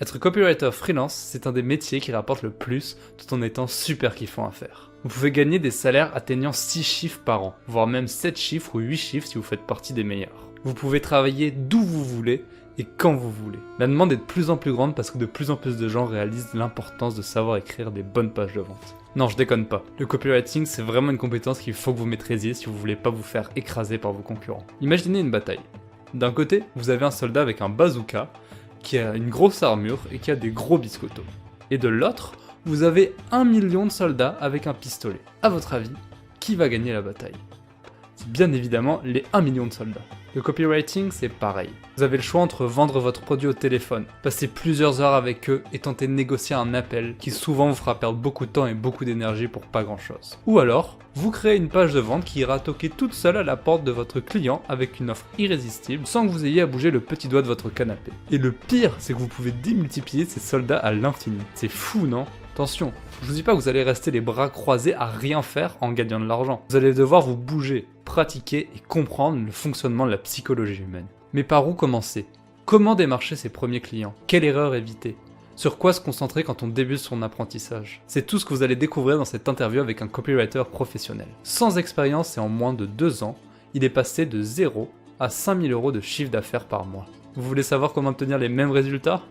Être copywriter freelance, c'est un des métiers qui rapporte le plus tout en étant super kiffant à faire. Vous pouvez gagner des salaires atteignant 6 chiffres par an, voire même 7 chiffres ou 8 chiffres si vous faites partie des meilleurs. Vous pouvez travailler d'où vous voulez et quand vous voulez. La demande est de plus en plus grande parce que de plus en plus de gens réalisent l'importance de savoir écrire des bonnes pages de vente. Non, je déconne pas. Le copywriting, c'est vraiment une compétence qu'il faut que vous maîtrisiez si vous voulez pas vous faire écraser par vos concurrents. Imaginez une bataille. D'un côté, vous avez un soldat avec un bazooka qui a une grosse armure et qui a des gros biscottos. Et de l'autre, vous avez 1 million de soldats avec un pistolet. À votre avis, qui va gagner la bataille? C'est bien évidemment les 1 million de soldats. Le copywriting, c'est pareil. Vous avez le choix entre vendre votre produit au téléphone, passer plusieurs heures avec eux et tenter de négocier un appel qui souvent vous fera perdre beaucoup de temps et beaucoup d'énergie pour pas grand chose. Ou alors, vous créez une page de vente qui ira toquer toute seule à la porte de votre client avec une offre irrésistible sans que vous ayez à bouger le petit doigt de votre canapé. Et le pire, c'est que vous pouvez démultiplier ces soldats à l'infini. C'est fou, non? Attention, je vous dis pas que vous allez rester les bras croisés à rien faire en gagnant de l'argent. Vous allez devoir vous bouger, pratiquer et comprendre le fonctionnement de la psychologie humaine. Mais par où commencer? Comment démarcher ses premiers clients? Quelle erreur éviter? Sur quoi se concentrer quand on débute son apprentissage? C'est tout ce que vous allez découvrir dans cette interview avec un copywriter professionnel. Sans expérience et en moins de 2 ans, il est passé de 0 à 5 000 € de chiffre d'affaires par mois. Vous voulez savoir comment obtenir les mêmes résultats?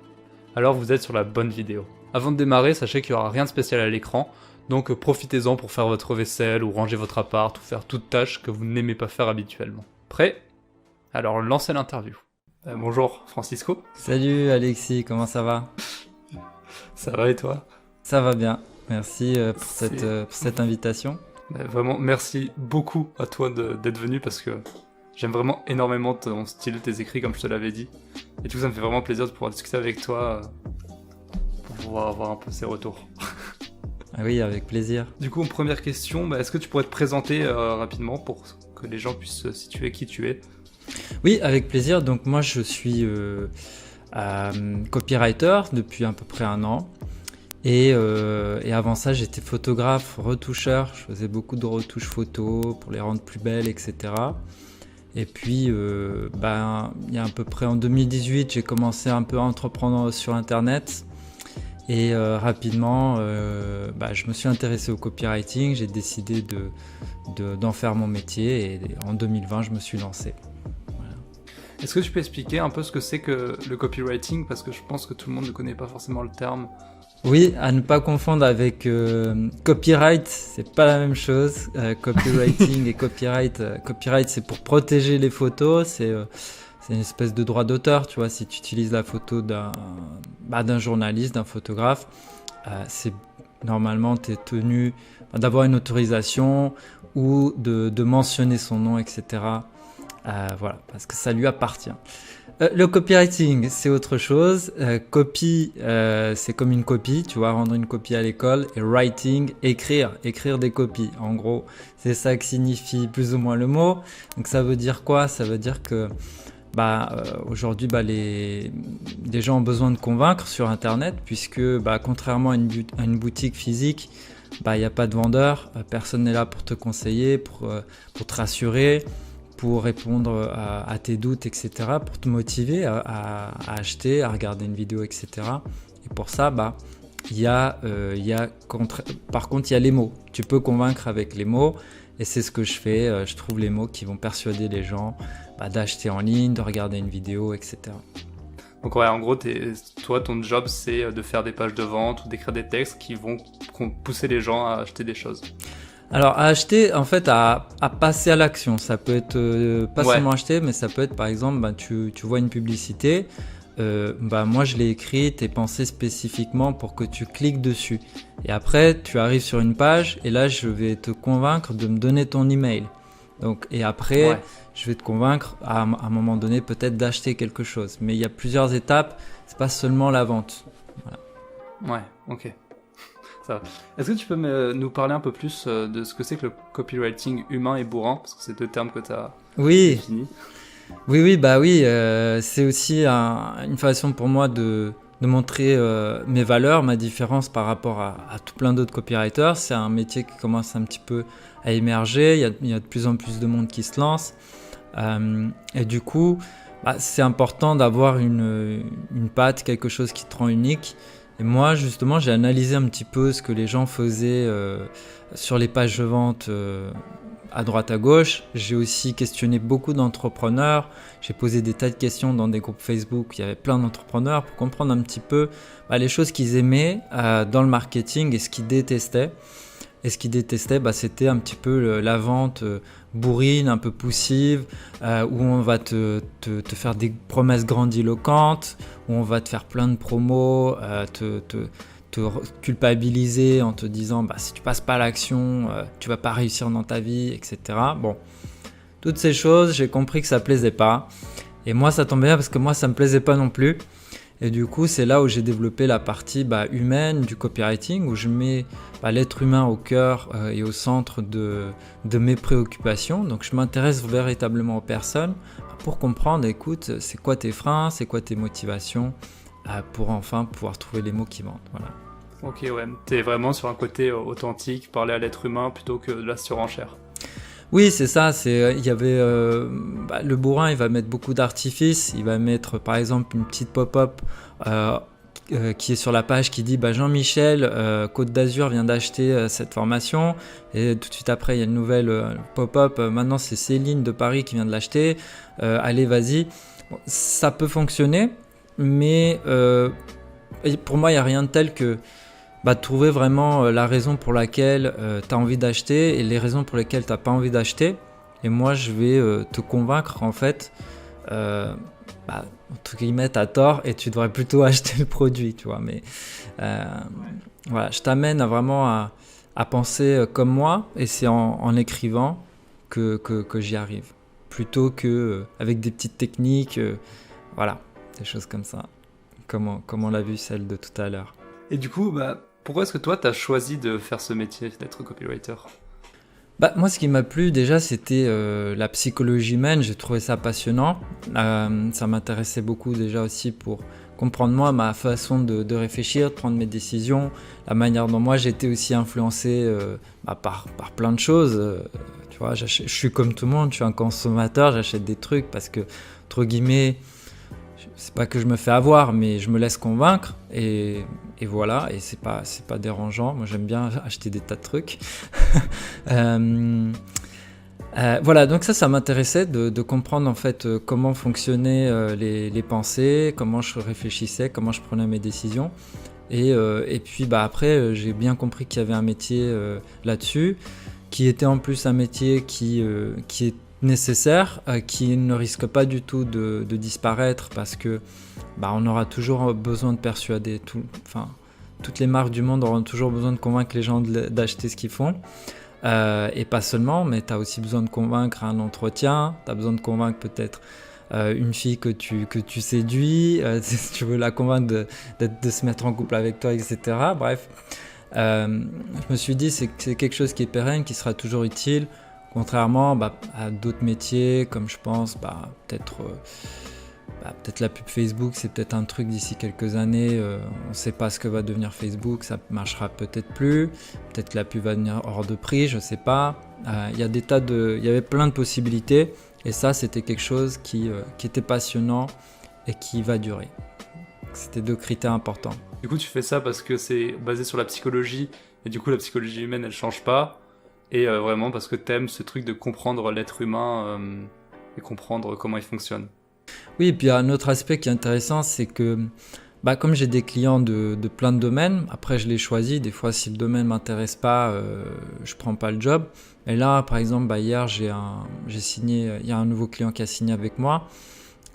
Alors vous êtes sur la bonne vidéo. Avant de démarrer, sachez qu'il n'y aura rien de spécial à l'écran, donc profitez-en pour faire votre vaisselle ou ranger votre appart ou faire toute tâche que vous n'aimez pas faire habituellement. Prêt? Alors lancez l'interview. Bonjour Francisco. Salut Alexis, comment ça va? Ça va et toi? Ça va bien, merci pour cette invitation. Vraiment, merci beaucoup à toi d'être venu parce que j'aime vraiment énormément ton style, tes écrits comme je te l'avais dit. Et tout ça me fait vraiment plaisir de pouvoir discuter avec toi pour pouvoir avoir un peu ces retours. Ah oui, avec plaisir. Du coup, première question, est-ce que tu pourrais te présenter rapidement pour que les gens puissent situer qui tu es? Oui, avec plaisir. Donc moi je suis copywriter depuis à peu près 1 an. Et avant ça, j'étais photographe, retoucheur. Je faisais beaucoup de retouches photos pour les rendre plus belles, etc. Et puis, il y a à peu près en 2018, j'ai commencé un peu à entreprendre sur Internet. Et rapidement, je me suis intéressé au copywriting. J'ai décidé d'en faire mon métier. Et en 2020, je me suis lancé. Voilà. Est-ce que tu peux expliquer un peu ce que c'est que le copywriting? Parce que je pense que tout le monde ne connaît pas forcément le terme. Oui, à ne pas confondre avec copyright, c'est pas la même chose. Copywriting et copyright. Copyright, c'est pour protéger les photos. C'est une espèce de droit d'auteur, tu vois. Si tu utilises la photo d'un journaliste, d'un photographe, normalement, tu es tenu d'avoir une autorisation ou de mentionner son nom, etc. Voilà, parce que ça lui appartient. Le copywriting, c'est autre chose. Copy, c'est comme une copie, tu vois, rendre une copie à l'école. Et writing, écrire des copies. En gros, c'est ça que signifie plus ou moins le mot. Donc ça veut dire quoi? Ça veut dire que aujourd'hui, les gens ont besoin de convaincre sur Internet, puisque contrairement à une boutique physique, il n'y a pas de vendeur. Personne n'est là pour te conseiller, pour te rassurer, pour répondre à tes doutes, etc., pour te motiver à acheter, à regarder une vidéo, etc. Et pour ça, par contre, il y a les mots. Tu peux convaincre avec les mots, et c'est ce que je fais. Je trouve les mots qui vont persuader les gens d'acheter en ligne, de regarder une vidéo, etc. Donc ouais, en gros, toi, ton job, c'est de faire des pages de vente ou d'écrire des textes qui vont pousser les gens à acheter des choses. Alors à acheter, en fait, à passer à l'action. Ça peut être pas seulement acheter, mais ça peut être par exemple, tu vois une publicité, moi je l'ai écrite et pensée spécifiquement pour que tu cliques dessus. Et après, tu arrives sur une page et là, je vais te convaincre de me donner ton email. Donc, et après, je vais te convaincre à un moment donné peut-être d'acheter quelque chose. Mais il y a plusieurs étapes, c'est pas seulement la vente. Voilà. Ouais, ok. Ça va. Est-ce que tu peux nous parler un peu plus de ce que c'est que le copywriting humain et bourrin? Parce que c'est 2 termes que tu as définis. Oui, c'est aussi une façon pour moi de montrer mes valeurs, ma différence par rapport à tout plein d'autres copywriters. C'est un métier qui commence un petit peu à émerger, il y a de plus en plus de monde qui se lance. Et du coup, c'est important d'avoir une patte, quelque chose qui te rend unique. Et moi, justement, j'ai analysé un petit peu ce que les gens faisaient sur les pages de vente à droite à gauche. J'ai aussi questionné beaucoup d'entrepreneurs. J'ai posé des tas de questions dans des groupes Facebook. Il y avait plein d'entrepreneurs pour comprendre un petit peu les choses qu'ils aimaient dans le marketing et ce qu'ils détestaient. Et ce qu'ils détestaient, c'était un petit peu la vente bourrine, un peu poussive, où on va te faire des promesses grandiloquentes, où on va te faire plein de promos, te culpabiliser en te disant si tu passes pas à l'action, tu vas pas réussir dans ta vie, etc. Bon, toutes ces choses, j'ai compris que ça plaisait pas. Et moi, ça tombait bien parce que moi, ça me plaisait pas non plus. Et du coup, c'est là où j'ai développé la partie humaine du copywriting, où je mets l'être humain au cœur et au centre de mes préoccupations. Donc, je m'intéresse véritablement aux personnes pour comprendre, écoute, c'est quoi tes freins, c'est quoi tes motivations, pour enfin pouvoir trouver les mots qui vendent. Voilà. Ok, ouais. T'es vraiment sur un côté authentique, parler à l'être humain plutôt que de la surenchère. Oui, c'est ça. Il y avait le bourrin, il va mettre beaucoup d'artifices. Il va mettre, par exemple, une petite pop-up qui est sur la page qui dit Jean-Michel, Côte d'Azur vient d'acheter cette formation. Et tout de suite après, il y a une nouvelle pop-up. Maintenant, c'est Céline de Paris qui vient de l'acheter. Allez, vas-y. Bon, ça peut fonctionner, mais pour moi, il n'y a rien de tel que trouver vraiment la raison pour laquelle tu as envie d'acheter et les raisons pour lesquelles tu n'as pas envie d'acheter. Et moi, je vais te convaincre, en fait, entre guillemets, t'as tort et tu devrais plutôt acheter le produit, tu vois. Mais voilà, je t'amène à penser comme moi, et c'est en écrivant que j'y arrive. Plutôt qu'avec des petites techniques, voilà, des choses comme ça. Comme on l'a vu, celle de tout à l'heure. Et du coup, pourquoi est-ce que toi, tu as choisi de faire ce métier, d'être copywriter ? Moi, ce qui m'a plu déjà, c'était la psychologie humaine. J'ai trouvé ça passionnant. Ça m'intéressait beaucoup déjà aussi pour comprendre moi, ma façon de réfléchir, de prendre mes décisions, la manière dont moi j'étais aussi influencé par plein de choses. Tu vois, je suis comme tout le monde, je suis un consommateur, j'achète des trucs parce que, entre guillemets, c'est pas que je me fais avoir, mais je me laisse convaincre et voilà, et c'est pas dérangeant. Moi, j'aime bien acheter des tas de trucs. Voilà, donc ça m'intéressait de comprendre en fait comment fonctionnaient les pensées, comment je réfléchissais, comment je prenais mes décisions. Et puis après, j'ai bien compris qu'il y avait un métier là-dessus, qui était en plus un métier qui est nécessaire, qui ne risque pas du tout de disparaître parce que on aura toujours besoin de persuader, toutes les marques du monde auront toujours besoin de convaincre les gens d'acheter ce qu'ils font, et pas seulement, mais tu as aussi besoin de convaincre un entretien, tu as besoin de convaincre peut-être une fille que tu séduis, si tu veux la convaincre de se mettre en couple avec toi, etc. Bref, je me suis dit c'est quelque chose qui est pérenne, qui sera toujours utile. Contrairement à d'autres métiers, comme je pense, peut-être la pub Facebook, c'est peut-être un truc d'ici quelques années, on ne sait pas ce que va devenir Facebook, ça marchera peut-être plus, peut-être la pub va devenir hors de prix, je ne sais pas. Il y avait plein de possibilités, et ça, c'était quelque chose qui était passionnant et qui va durer. C'était deux critères importants. Du coup, tu fais ça parce que c'est basé sur la psychologie, et du coup, la psychologie humaine, elle ne change pas. Et vraiment parce que t'aimes ce truc de comprendre l'être humain et comprendre comment il fonctionne. Oui, et puis il y a un autre aspect qui est intéressant, c'est que comme j'ai des clients de plein de domaines, après je les choisis, des fois si le domaine ne m'intéresse pas, je ne prends pas le job. Et là, par exemple, hier, j'ai signé, il y a un nouveau client qui a signé avec moi,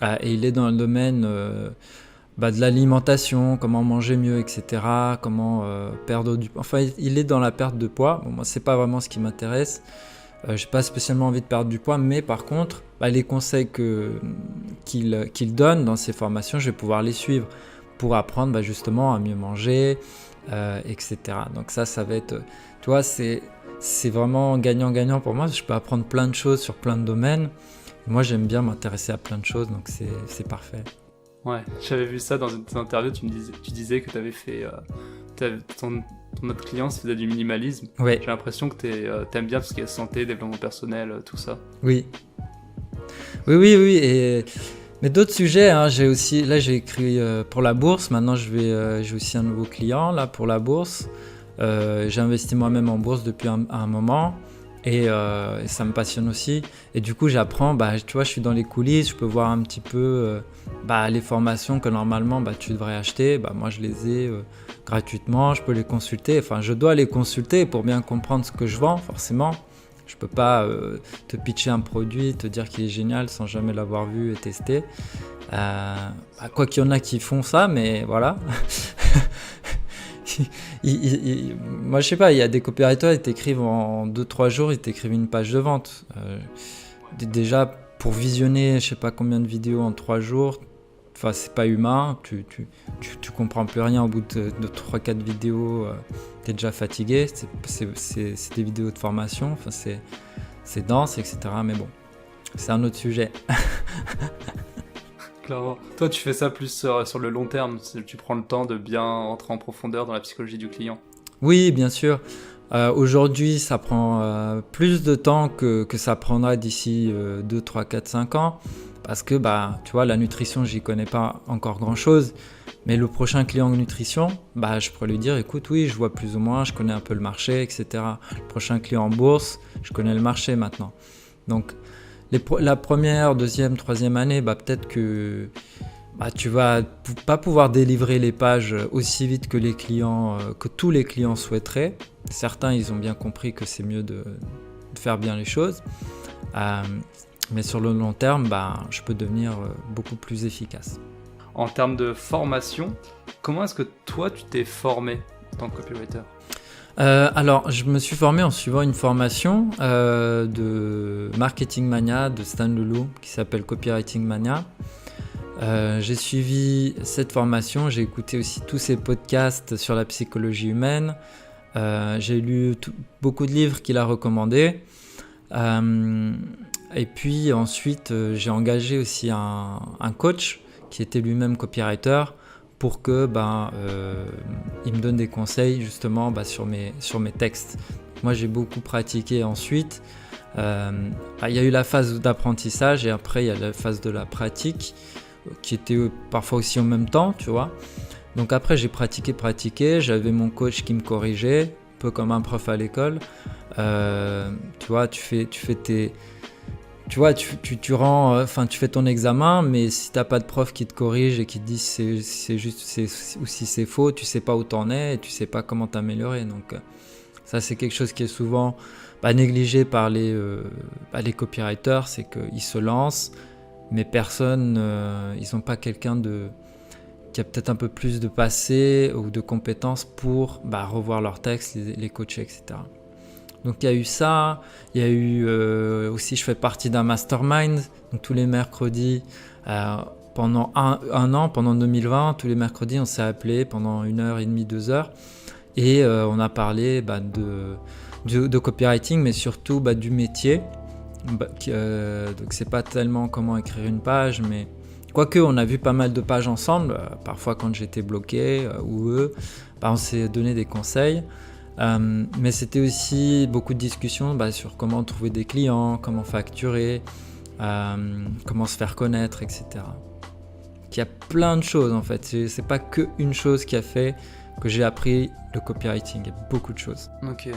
et il est dans le domaine de l'alimentation, comment manger mieux, etc., comment perdre du poids. Enfin, il est dans la perte de poids. Bon, moi, c'est pas vraiment ce qui m'intéresse. Je n'ai pas spécialement envie de perdre du poids, mais par contre, les conseils qu'il donne dans ses formations, je vais pouvoir les suivre pour apprendre justement à mieux manger, etc. Donc ça va être, tu vois, c'est vraiment gagnant-gagnant pour moi. Je peux apprendre plein de choses sur plein de domaines. Moi, j'aime bien m'intéresser à plein de choses, donc c'est parfait. Ouais, j'avais vu ça dans une interview, tu disais que tu avais fait... ton autre client faisait du minimalisme. Oui. J'ai l'impression que t'aimes bien tout ce qui est santé, développement personnel, tout ça. Oui. Oui. Mais d'autres sujets, hein, j'ai écrit pour la bourse. Maintenant, j'ai aussi un nouveau client là pour la bourse. J'ai investi moi-même en bourse depuis un moment et ça me passionne aussi. Et du coup, j'apprends. Tu vois, je suis dans les coulisses. Je peux voir un petit peu les formations que normalement tu devrais acheter. Moi, je les ai gratuitement. Je peux les consulter. Enfin, je dois les consulter pour bien comprendre ce que je vends, forcément. Je peux pas te pitcher un produit, te dire qu'il est génial sans jamais l'avoir vu et testé. Quoi qu'il y en a qui font ça, mais voilà. Moi, je sais pas, il y a des copywriters, ils t'écrivent en 2-3 jours, ils t'écrivent une page de vente. Déjà, pour visionner, je sais pas combien de vidéos en 3 jours, enfin, c'est pas humain. Tu comprends plus rien au bout de 3-4 vidéos. T'es déjà fatigué. C'est des vidéos de formation. Enfin, c'est dense, etc. Mais bon, c'est un autre sujet. Clairement. Toi, tu fais ça plus sur le long terme. Tu prends le temps de bien entrer en profondeur dans la psychologie du client. Oui, bien sûr. Aujourd'hui, ça prend plus de temps que ça prendra d'ici 2, 3, 4, 5 ans. Parce que, tu vois, la nutrition, j'y connais pas encore grand-chose. Mais le prochain client en nutrition, je pourrais lui dire, écoute, oui, je vois plus ou moins, je connais un peu le marché, etc. Le prochain client en bourse, je connais le marché maintenant. Donc, la première, deuxième, troisième année, peut-être que tu vas pas pouvoir délivrer les pages aussi vite que que tous les clients souhaiteraient. Certains, ils ont bien compris que c'est mieux de faire bien les choses. Mais sur le long terme, je peux devenir beaucoup plus efficace. En termes de formation, comment est-ce que toi, tu t'es formé en tant que copywriter ? Alors, je me suis formé en suivant une formation de Marketing Mania de Stan Leloup qui s'appelle Copywriting Mania. J'ai suivi cette formation, j'ai écouté aussi tous ses podcasts sur la psychologie humaine. J'ai lu beaucoup de livres qu'il a recommandés. Et puis ensuite, j'ai engagé aussi un coach qui était lui-même copywriter pour que il me donne des conseils justement sur mes textes. Moi, j'ai beaucoup pratiqué ensuite. Il y a eu la phase d'apprentissage et après, il y a la phase de la pratique qui était parfois aussi en même temps, tu vois. Donc après, j'ai pratiqué. J'avais mon coach qui me corrigeait, un peu comme un prof à l'école. Tu vois, tu fais tes... Tu vois, tu fais ton examen, mais si t'as pas de prof qui te corrige et qui te dit c'est juste ou si c'est faux, tu sais pas où t'en es et tu sais pas comment t'améliorer. Donc ça, c'est quelque chose qui est souvent négligé par les copywriters, c'est qu'ils se lancent, mais personne, ils n'ont pas quelqu'un qui a peut-être un peu plus de passé ou de compétences pour revoir leurs textes, les coacher, etc. Donc il y a eu ça, il y a eu aussi, je fais partie d'un mastermind, donc tous les mercredis, pendant un an, pendant 2020, tous les mercredis on s'est appelé pendant 1h30, 2 heures, et on a parlé de copywriting, mais surtout du métier. Donc c'est pas tellement comment écrire une page, mais quoique on a vu pas mal de pages ensemble, parfois quand j'étais bloqué ou eux, on s'est donné des conseils. Mais c'était aussi beaucoup de discussions sur comment trouver des clients, comment facturer, comment se faire connaître, etc. Il y a plein de choses en fait. C'est pas qu'une chose qui a fait que j'ai appris le copywriting. Il y a beaucoup de choses. Ok.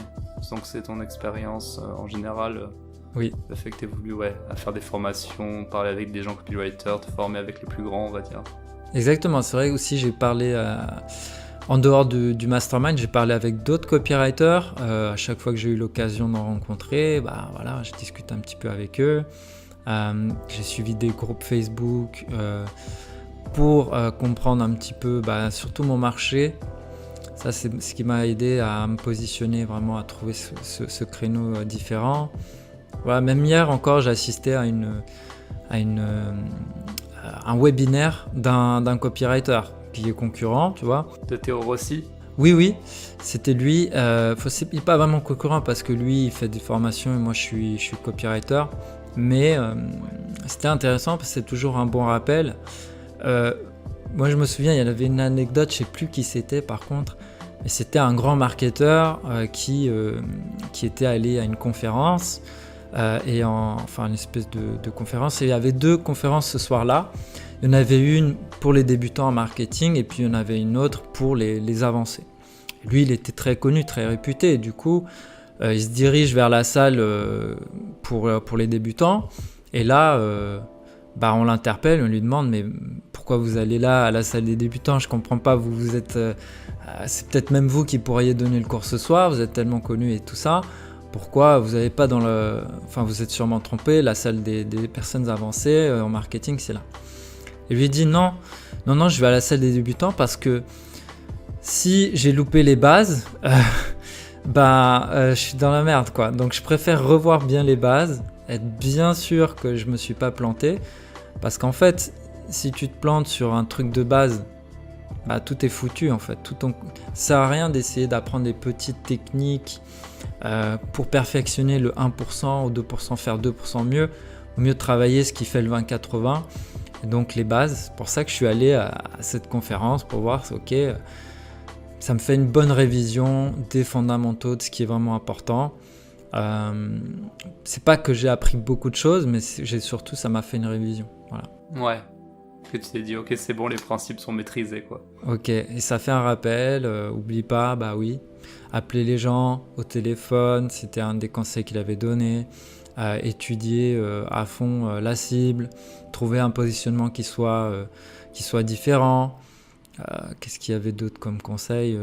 Donc c'est ton expérience en général. Oui. Le fait que tu aies voulu à faire des formations, parler avec des gens copywriters, te former avec les plus grands, on va dire. Exactement. C'est vrai aussi j'ai parlé en dehors du mastermind, j'ai parlé avec d'autres copywriters. À chaque fois que j'ai eu l'occasion d'en rencontrer, je discute un petit peu avec eux. J'ai suivi des groupes Facebook pour comprendre un petit peu surtout mon marché. Ça, c'est ce qui m'a aidé à me positionner vraiment, à trouver ce créneau différent. Voilà, même hier encore, j'ai assisté à un webinaire d'un copywriter qui est concurrent, tu vois. De Théo Rossi ? Oui, c'était lui. C'est pas vraiment concurrent parce que lui, il fait des formations et moi, je suis copywriter. Mais c'était intéressant parce que c'est toujours un bon rappel. Moi, je me souviens, il y avait une anecdote, je sais plus qui c'était par contre. Mais c'était un grand marketeur qui était allé à une conférence enfin une espèce de conférence. Et il y avait 2 conférences ce soir-là. Il y en avait une pour les débutants en marketing et puis il y en avait une autre pour les avancés. Lui, il était très connu, très réputé. Et du coup, il se dirige vers la salle pour les débutants. Et là, on l'interpelle, on lui demande « Mais pourquoi vous allez là, à la salle des débutants ? Je comprends pas, vous êtes... c'est peut-être même vous qui pourriez donner le cours ce soir, vous êtes tellement connu et tout ça. Pourquoi vous n'avez pas dans le... Enfin, vous êtes sûrement trompé, la salle des personnes avancées en marketing, c'est là. » Et lui dit « Non, je vais à la salle des débutants parce que si j'ai loupé les bases, je suis dans la merde, quoi. Donc, je préfère revoir bien les bases, être bien sûr que je me suis pas planté. Parce qu'en fait, si tu te plantes sur un truc de base, tout est foutu, en fait. Ça sert à rien d'essayer d'apprendre des petites techniques pour perfectionner le 1% ou 2%, faire 2% mieux. Au mieux de travailler ce qui fait le 20-80. Et donc, les bases. C'est pour ça que je suis allé à cette conférence pour voir, ok... Ça me fait une bonne révision des fondamentaux de ce qui est vraiment important. C'est pas que j'ai appris beaucoup de choses, mais surtout, ça m'a fait une révision. Voilà. Ouais. Que tu t'es dit, ok, c'est bon, les principes sont maîtrisés, quoi. Ok, et ça fait un rappel. Oublie pas, oui. Appeler les gens au téléphone, c'était un des conseils qu'il avait donné. Étudier à fond la cible. Trouver un positionnement qui soit différent. Qu'est-ce qu'il y avait d'autre comme conseil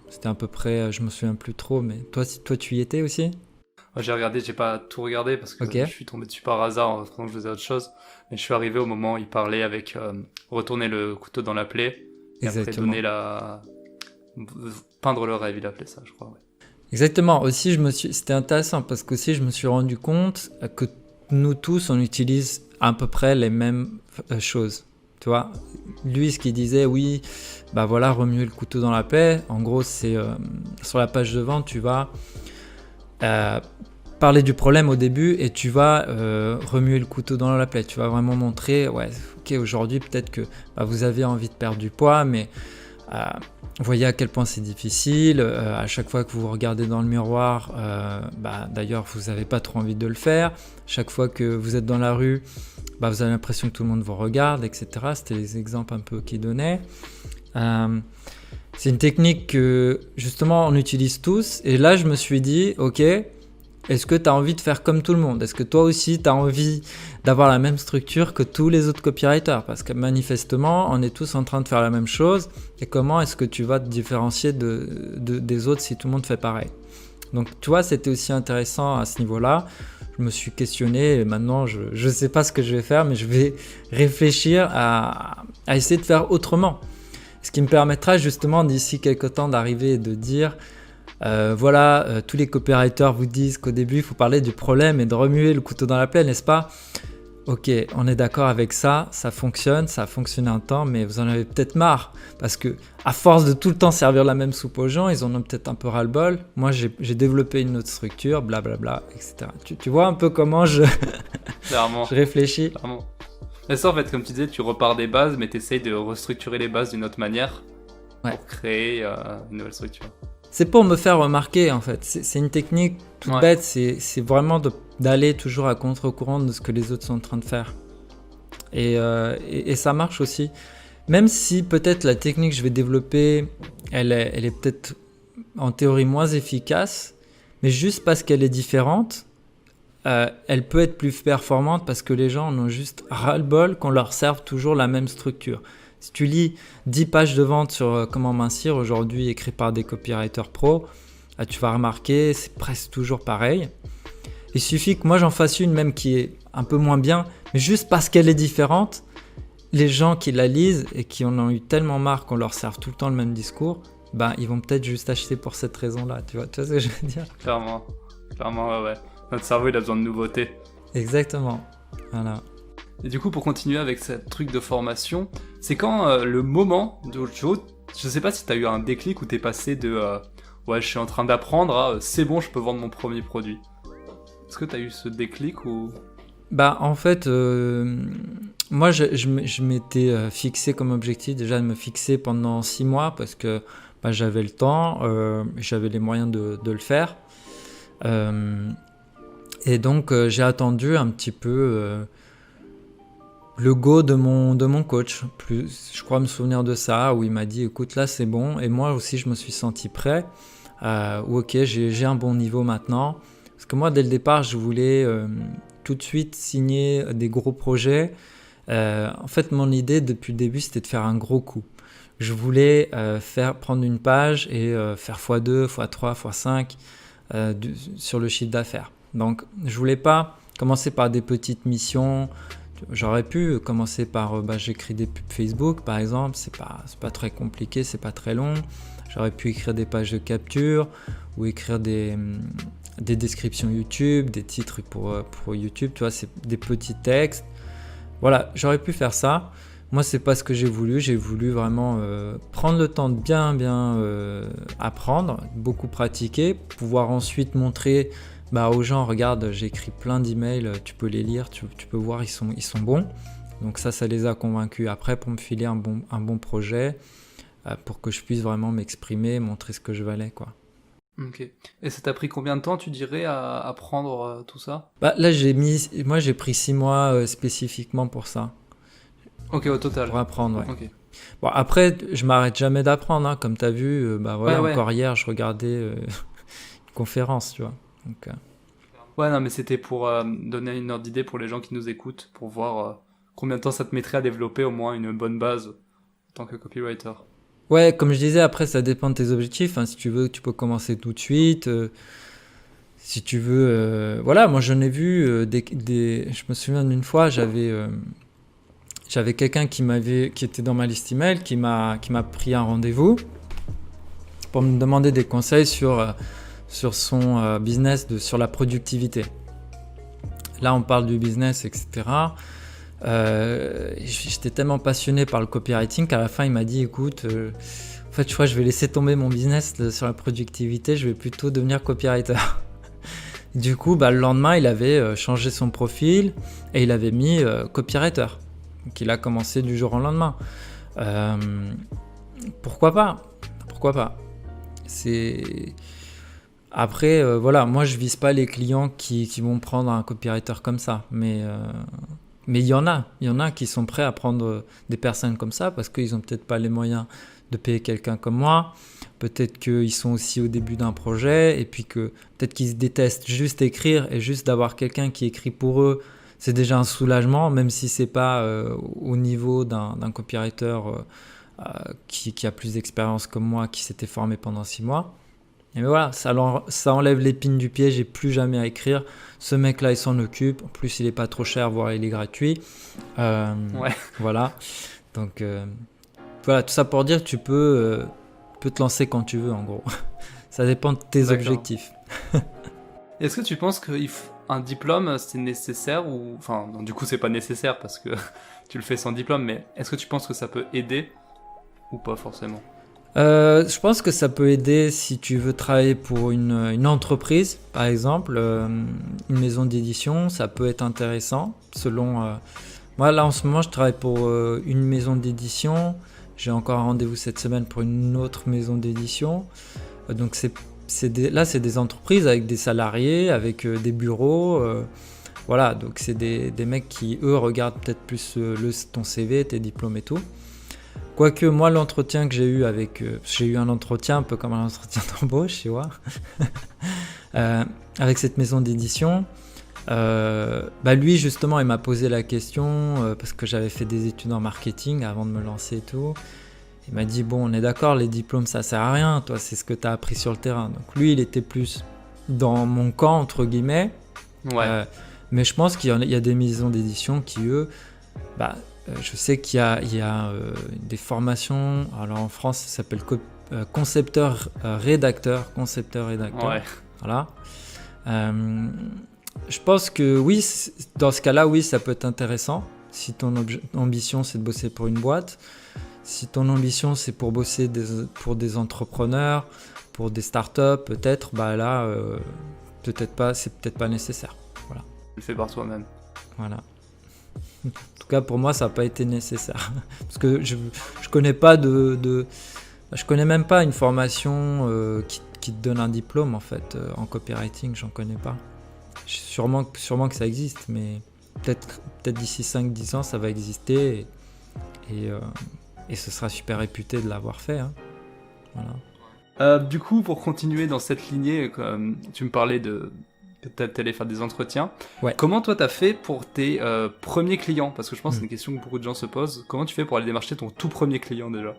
c'était à peu près, je me souviens plus trop, mais toi tu y étais aussi? J'ai regardé, j'ai pas tout regardé parce que je suis tombé dessus par hasard pendant que je faisais autre chose, mais je suis arrivé au moment où il parlait avec retourner le couteau dans la plaie et Exactement. après peindre le rêve, il appelait ça, je crois. Ouais. Exactement, aussi c'était intéressant parce qu'aussi je me suis rendu compte que nous tous on utilise à peu près les mêmes choses. Tu vois, lui, ce qu'il disait, oui, remuer le couteau dans la plaie. En gros, c'est sur la page de vente, tu vas parler du problème au début et tu vas remuer le couteau dans la plaie. Tu vas vraiment montrer, ok, aujourd'hui, peut-être que vous avez envie de perdre du poids, mais vous voyez à quel point c'est difficile. À chaque fois que vous regardez dans le miroir, d'ailleurs, vous n'avez pas trop envie de le faire. Chaque fois que vous êtes dans la rue, vous avez l'impression que tout le monde vous regarde, etc. C'était les exemples un peu qu'il donnait. C'est une technique que justement on utilise tous. Et là, je me suis dit, ok, est-ce que tu as envie de faire comme tout le monde ? Est-ce que toi aussi, tu as envie d'avoir la même structure que tous les autres copywriters ? Parce que manifestement, on est tous en train de faire la même chose. Et comment est-ce que tu vas te différencier des autres si tout le monde fait pareil ? Donc, tu vois, c'était aussi intéressant à ce niveau-là. Je me suis questionné et maintenant je ne sais pas ce que je vais faire, mais je vais réfléchir à essayer de faire autrement. Ce qui me permettra justement d'ici quelques temps d'arriver et de dire tous les copywriters vous disent qu'au début il faut parler du problème et de remuer le couteau dans la plaie, n'est-ce pas ? Ok, on est d'accord avec ça, ça fonctionne, ça a fonctionné un temps, mais vous en avez peut-être marre parce que à force de tout le temps servir la même soupe aux gens, ils en ont peut-être un peu ras-le-bol. Moi, j'ai développé une autre structure, blablabla, etc. Tu vois un peu comment je réfléchis. Clairement. Et ça, en fait, comme tu disais, tu repars des bases, mais tu essayes de restructurer les bases d'une autre manière pour créer une nouvelle structure. C'est pour me faire remarquer, en fait. C'est une technique toute bête, c'est vraiment d'aller toujours à contre-courant de ce que les autres sont en train de faire. Et ça marche aussi. Même si peut-être la technique que je vais développer, elle est peut-être en théorie moins efficace, mais juste parce qu'elle est différente, elle peut être plus performante parce que les gens en ont juste ras-le-bol qu'on leur serve toujours la même structure. Si tu lis 10 pages de vente sur comment mincir aujourd'hui écrit par des copywriters pro, tu vas remarquer c'est presque toujours pareil. Il suffit que moi j'en fasse une même qui est un peu moins bien, mais juste parce qu'elle est différente, les gens qui la lisent et qui en ont eu tellement marre qu'on leur serve tout le temps le même discours, ils vont peut-être juste acheter pour cette raison-là. Tu vois ce que je veux dire ? Clairement, ouais. Notre cerveau il a besoin de nouveautés. Exactement, voilà. Et du coup, pour continuer avec ce truc de formation, c'est quand le moment de Joe, je sais pas si t'as eu un déclic où t'es passé de je suis en train d'apprendre à c'est bon, je peux vendre mon premier produit. Est-ce que t'as eu ce déclic ou... En fait, moi je m'étais fixé comme objectif déjà de me fixer pendant 6 mois parce que j'avais le temps, j'avais les moyens de le faire. Et donc j'ai attendu un petit peu le go de mon coach. Je crois me souvenir de ça, où il m'a dit écoute, là c'est bon. Et moi aussi je me suis senti prêt. Ou ok, j'ai un bon niveau maintenant. Parce que moi dès le départ je voulais tout de suite signer des gros projets. En fait mon idée depuis le début c'était de faire un gros coup. Je voulais prendre une page et faire x2, x3, x5 sur le chiffre d'affaires. Donc je voulais pas commencer par des petites missions. J'aurais pu commencer par j'écris des pubs Facebook par exemple, c'est pas très compliqué, c'est pas très long. J'aurais pu écrire des pages de capture ou écrire des descriptions YouTube, des titres pour YouTube, tu vois, c'est des petits textes. Voilà, j'aurais pu faire ça. Moi, c'est pas ce que j'ai voulu vraiment prendre le temps de bien apprendre, beaucoup pratiquer, pouvoir ensuite montrer aux gens, regarde, j'ai écrit plein d'emails, tu peux les lire, tu peux voir, ils sont bons. Donc ça les a convaincus après pour me filer un bon projet, pour que je puisse vraiment m'exprimer, montrer ce que je valais, quoi. Ok. Et ça t'a pris combien de temps, tu dirais, à apprendre tout ça? Là, j'ai pris 6 mois spécifiquement pour ça. Ok, au total. Pour apprendre, ouais. Okay. Bon, après, je m'arrête jamais d'apprendre, hein. Comme tu as vu, encore hier, je regardais une conférence, tu vois. Donc, Ouais, non, mais c'était pour donner une ordre d'idée pour les gens qui nous écoutent, pour voir combien de temps ça te mettrait à développer au moins une bonne base en tant que copywriter. Ouais, comme je disais, après, ça dépend de tes objectifs. Hein. Si tu veux, tu peux commencer tout de suite. Si tu veux... voilà, moi, j'en ai vu Je me souviens d'une fois, j'avais quelqu'un qui était dans ma liste email, qui m'a pris un rendez-vous pour me demander des conseils sur son business, sur la productivité. Là, on parle du business, etc. J'étais tellement passionné par le copywriting qu'à la fin, il m'a dit, écoute, en fait, je crois que je vais laisser tomber mon business sur la productivité, je vais plutôt devenir copywriter. Du coup, le lendemain, il avait changé son profil et il avait mis copywriter. Donc, il a commencé du jour au lendemain. Pourquoi pas ? Après, voilà, moi je vise pas les clients qui vont prendre un copywriter comme ça, mais il y en a qui sont prêts à prendre des personnes comme ça parce qu'ils ont peut-être pas les moyens de payer quelqu'un comme moi, peut-être qu'ils sont aussi au début d'un projet et puis que peut-être qu'ils se détestent juste écrire et juste d'avoir quelqu'un qui écrit pour eux, c'est déjà un soulagement, même si c'est pas au niveau d'un copywriter qui a plus d'expérience comme moi, qui s'était formé pendant 6 mois. Et voilà, ça enlève l'épine du pied, j'ai plus jamais à écrire. Ce mec-là, il s'en occupe. En plus, il est pas trop cher, voire il est gratuit. Voilà. Donc, voilà, tout ça pour dire que tu peux te lancer quand tu veux, en gros. Ça dépend de tes objectifs. Est-ce que tu penses qu'un diplôme, c'est nécessaire ou... Enfin, non, du coup, c'est pas nécessaire parce que tu le fais sans diplôme, mais est-ce que tu penses que ça peut aider ou pas forcément ? Je pense que ça peut aider si tu veux travailler pour une entreprise, par exemple, une maison d'édition, ça peut être intéressant. Moi, là, en ce moment, je travaille pour une maison d'édition. J'ai encore un rendez-vous cette semaine pour une autre maison d'édition. Donc, c'est des entreprises avec des salariés, avec des bureaux. Voilà, donc c'est des mecs qui, eux, regardent peut-être plus ton CV, tes diplômes et tout. Quoique moi, l'entretien que j'ai eu j'ai eu un entretien un peu comme un entretien d'embauche, tu vois, avec cette maison d'édition. Lui, justement, il m'a posé la question parce que j'avais fait des études en marketing avant de me lancer et tout. Il m'a dit, bon, on est d'accord, les diplômes, ça sert à rien. Toi, c'est ce que tu as appris sur le terrain. Donc lui, il était plus dans mon camp, entre guillemets. Ouais. Mais je pense qu'il y a des maisons d'édition qui, eux... je sais qu'il y a des formations, alors en France ça s'appelle concepteur-rédacteur. Ouais. Voilà. Je pense que oui, dans ce cas-là, oui, ça peut être intéressant. Si ton ambition c'est de bosser pour une boîte, si ton ambition c'est pour bosser pour des entrepreneurs, pour des startups, peut-être, peut-être pas, c'est peut-être pas nécessaire. Voilà. Tu le fais par toi-même. Voilà. En tout cas, pour moi, ça n'a pas été nécessaire. Parce que je connais pas je connais même pas une formation qui te donne un diplôme, en fait. En copywriting, j'en connais pas. sûrement que ça existe, mais peut-être d'ici 5-10 ans, ça va exister et ce sera super réputé de l'avoir fait. Hein. Voilà. Du coup, pour continuer dans cette lignée, tu me parlais que tu allais faire des entretiens. Ouais. Comment toi t'as fait pour tes premiers clients? Parce que je pense que c'est une question que beaucoup de gens se posent. Comment tu fais pour aller démarcher ton tout premier client déjà?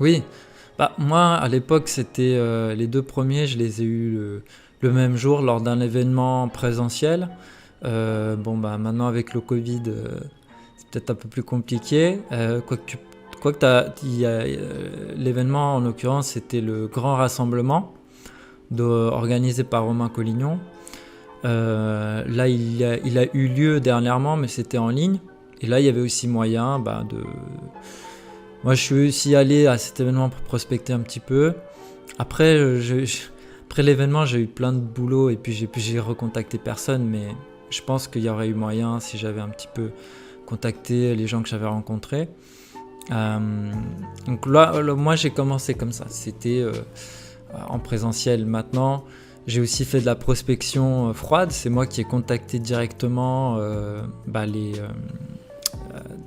Oui, moi à l'époque c'était les 2 premiers, je les ai eus le même jour lors d'un événement présentiel. Maintenant avec le Covid, c'est peut-être un peu plus compliqué. L'événement en l'occurrence c'était le grand rassemblement organisé par Romain Collignon. Là il a eu lieu dernièrement, mais c'était en ligne. Et là il y avait aussi moyen de... Moi, je suis aussi allé à cet événement pour prospecter un petit peu. Après l'événement, j'ai eu plein de boulot et puis j'ai recontacté personne, mais je pense qu'il y aurait eu moyen si j'avais un petit peu contacté les gens que j'avais rencontrés. Donc là, moi, j'ai commencé comme ça. C'était en présentiel. Maintenant, j'ai aussi fait de la prospection froide. C'est moi qui ai contacté directement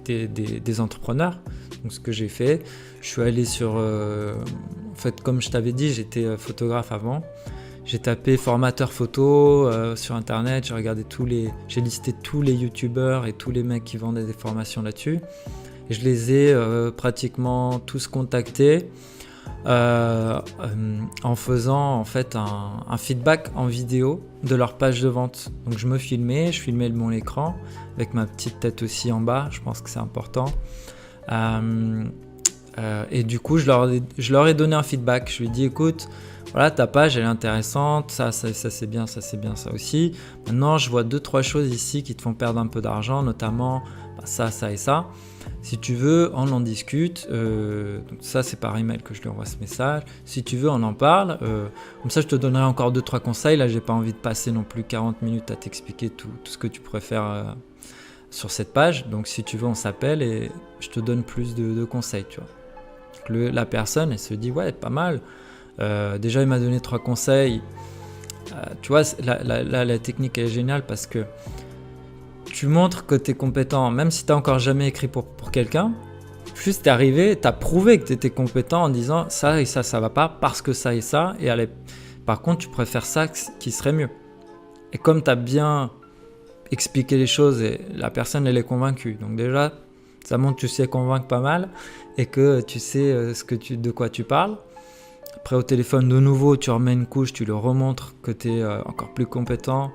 des entrepreneurs. Donc ce que j'ai fait, je suis allé sur... en fait, comme je t'avais dit, j'étais photographe avant. J'ai tapé formateur photo sur internet, j'ai listé tous les youtubeurs et tous les mecs qui vendaient des formations là-dessus. Et je les ai pratiquement tous contactés en faisant en fait un feedback en vidéo de leur page de vente. Donc je filmais mon écran avec ma petite tête aussi en bas, je pense que c'est important. Et du coup je leur ai donné un feedback. Je lui ai dit écoute, voilà, ta page elle est intéressante, ça c'est bien, ça aussi. Maintenant je vois 2-3 choses ici qui te font perdre un peu d'argent, notamment ça et ça. Si tu veux, on en discute. Donc ça c'est par email que je lui envoie ce message. Si tu veux, on en parle. Comme ça je te donnerai encore 2-3 conseils. Là j'ai pas envie de passer non plus 40 minutes à t'expliquer tout ce que tu pourrais faire sur cette page. Donc si tu veux, on s'appelle et je te donne plus de conseils, tu vois. Donc, la personne elle se dit ouais, pas mal. Déjà il m'a donné 3 conseils. Tu vois, la technique elle est géniale parce que tu montres que tu es compétent, même si tu n'as encore jamais écrit pour quelqu'un. Juste t'es arrivé, tu as prouvé que tu étais compétent en disant ça et ça, ça va pas parce que ça et ça. Et par contre, tu préfères ça qui serait mieux. Et comme tu as bien expliqué les choses, et la personne elle est convaincue. Donc déjà, ça montre que tu sais convaincre pas mal et que tu sais de quoi tu parles. Après au téléphone, de nouveau, tu remets une couche, tu le remontres que tu es encore plus compétent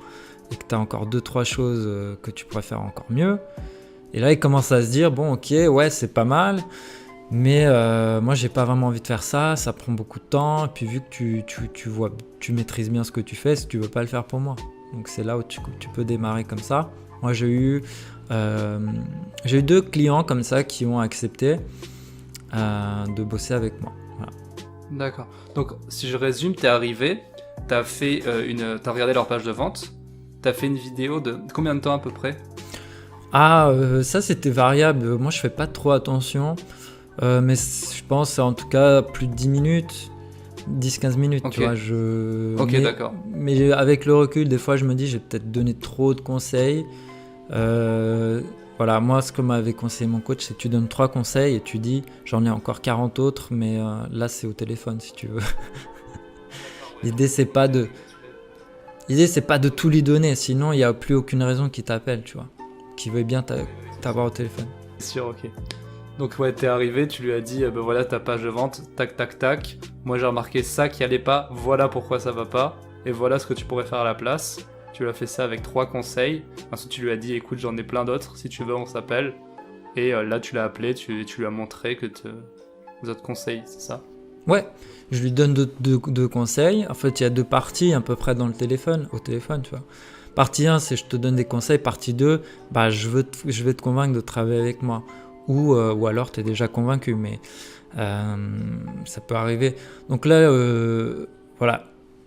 et que tu as encore 2-3 choses que tu pourrais faire encore mieux. Et là, il commence à se dire, bon, ok, ouais, c'est pas mal, mais moi, j'ai pas vraiment envie de faire ça, ça prend beaucoup de temps, et puis vu que tu maîtrises bien ce que tu fais, si tu veux pas le faire pour moi. Donc c'est là où tu peux démarrer comme ça. Moi, j'ai eu 2 clients comme ça qui ont accepté de bosser avec moi. Voilà. D'accord. Donc, si je résume, t'es arrivé, t'as regardé leur page de vente, t'as fait une vidéo de combien de temps à peu près? Ça c'était variable. Moi je fais pas trop attention, mais je pense c'est en tout cas plus de 10 minutes, 10-15 minutes. Okay. Tu vois, Ok, d'accord. Mais avec le recul, des fois je me dis j'ai peut-être donné trop de conseils. Voilà, moi ce que m'avait conseillé mon coach, c'est que tu donnes 3 conseils et tu dis j'en ai encore 40 autres, mais là c'est au téléphone si tu veux. L'idée c'est pas de tout lui donner, sinon il n'y a plus aucune raison qu'il t'appelle, tu vois, qui veut bien t'avoir au téléphone. C'est sûr, ok. Donc ouais, t'es arrivé, tu lui as dit, voilà ta page de vente, tac tac tac, moi j'ai remarqué ça qui allait pas, voilà pourquoi ça va pas, et voilà ce que tu pourrais faire à la place. Tu lui as fait ça avec 3 conseils, ensuite tu lui as dit, écoute j'en ai plein d'autres, si tu veux on s'appelle, et là tu l'as appelé, tu lui as montré que les autres conseils, c'est ça? Ouais, je lui donne 2 conseils. En fait, il y a 2 parties à peu près au téléphone, tu vois. Partie 1, c'est je te donne des conseils. Partie 2, je vais te convaincre de travailler avec moi. Ou alors, tu es déjà convaincu, mais ça peut arriver. Donc là, voilà,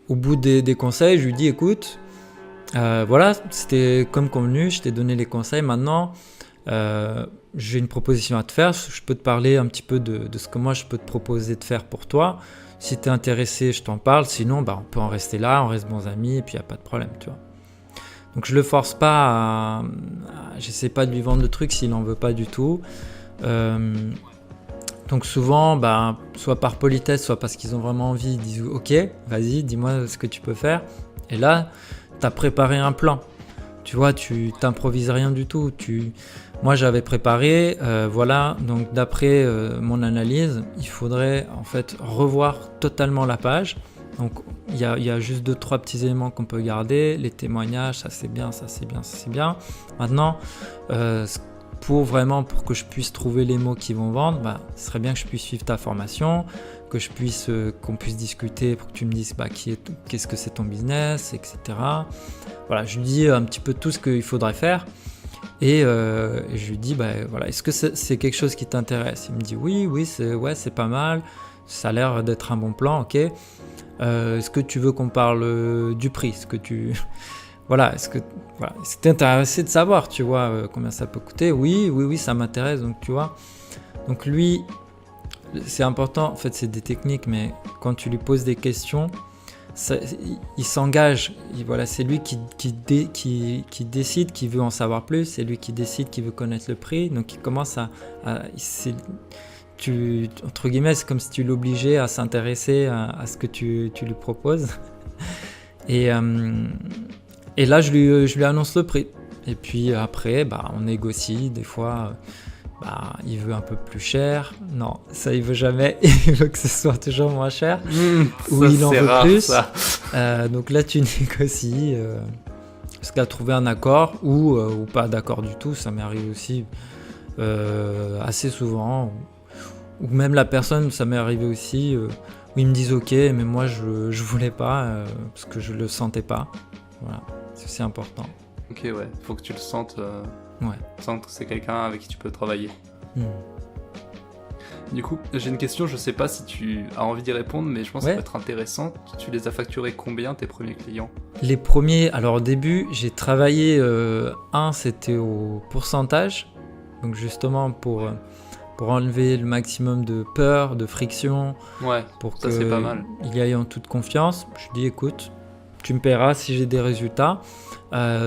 au bout des conseils, je lui dis, écoute, voilà, c'était comme convenu, je t'ai donné les conseils. Maintenant, j'ai une proposition à te faire. Je peux te parler un petit peu de ce que moi je peux te proposer de faire pour toi. Si tu es intéressé, je t'en parle. Sinon, on peut en rester là, on reste bons amis et puis il n'y a pas de problème, tu vois. Donc je le force pas j'essaie pas de lui vendre le truc s'il en veut pas du tout. Donc souvent, soit par politesse, soit parce qu'ils ont vraiment envie, ils disent ok, vas-y, dis-moi ce que tu peux faire. Et là, tu as préparé un plan. Tu vois, tu t'improvises rien du tout. Moi, j'avais préparé, voilà, donc d'après mon analyse, il faudrait en fait revoir totalement la page. Donc il y a juste 2-3 petits éléments qu'on peut garder, les témoignages, ça c'est bien, ça c'est bien, ça c'est bien. Maintenant, pour que je puisse trouver les mots qui vont vendre, ce serait bien que je puisse suivre ta formation, qu'on puisse discuter pour que tu me dises qu'est-ce que c'est ton business, etc. Voilà, je lui dis un petit peu tout ce qu'il faudrait faire et je lui dis voilà, est-ce que c'est quelque chose qui t'intéresse? Il me dit oui, c'est pas mal, ça a l'air d'être un bon plan, ok. Est-ce que tu veux qu'on parle du prix? Voilà, c'était intéressé de savoir, tu vois, combien ça peut coûter. Oui, ça m'intéresse, donc tu vois. Donc lui, c'est important, en fait, c'est des techniques, mais quand tu lui poses des questions, il s'engage. Voilà, c'est lui qui décide, qui veut en savoir plus, c'est lui qui décide, qui veut connaître le prix. Donc il commence entre guillemets, c'est comme si tu l'obligeais à s'intéresser à ce que tu lui proposes. Et là, je lui annonce le prix. Et puis après, on négocie. Des fois, il veut un peu plus cher. Non, ça, il veut jamais. Il veut que ce soit toujours moins cher. Ou il en veut plus. Donc là, tu négocies jusqu'à trouver un accord ou pas d'accord du tout. Ça m'est arrivé aussi assez souvent. Ou même la personne, ça m'est arrivé aussi, où ils me disent ok, mais moi, je voulais pas parce que je le sentais pas. Voilà. C'est important. Ok, ouais, faut que tu le sentes. Ouais. Sens que c'est quelqu'un avec qui tu peux travailler. Du coup, j'ai une question, je sais pas si tu as envie d'y répondre, mais je pense que ça peut être intéressant. Tu les as facturés combien, tes premiers clients? Les premiers, alors au début, j'ai travaillé, c'était au pourcentage, donc justement pour enlever le maximum de peur, de friction, pour ça c'est pas mal. Il y ait en toute confiance. Je dis écoute, tu me paieras si j'ai des résultats,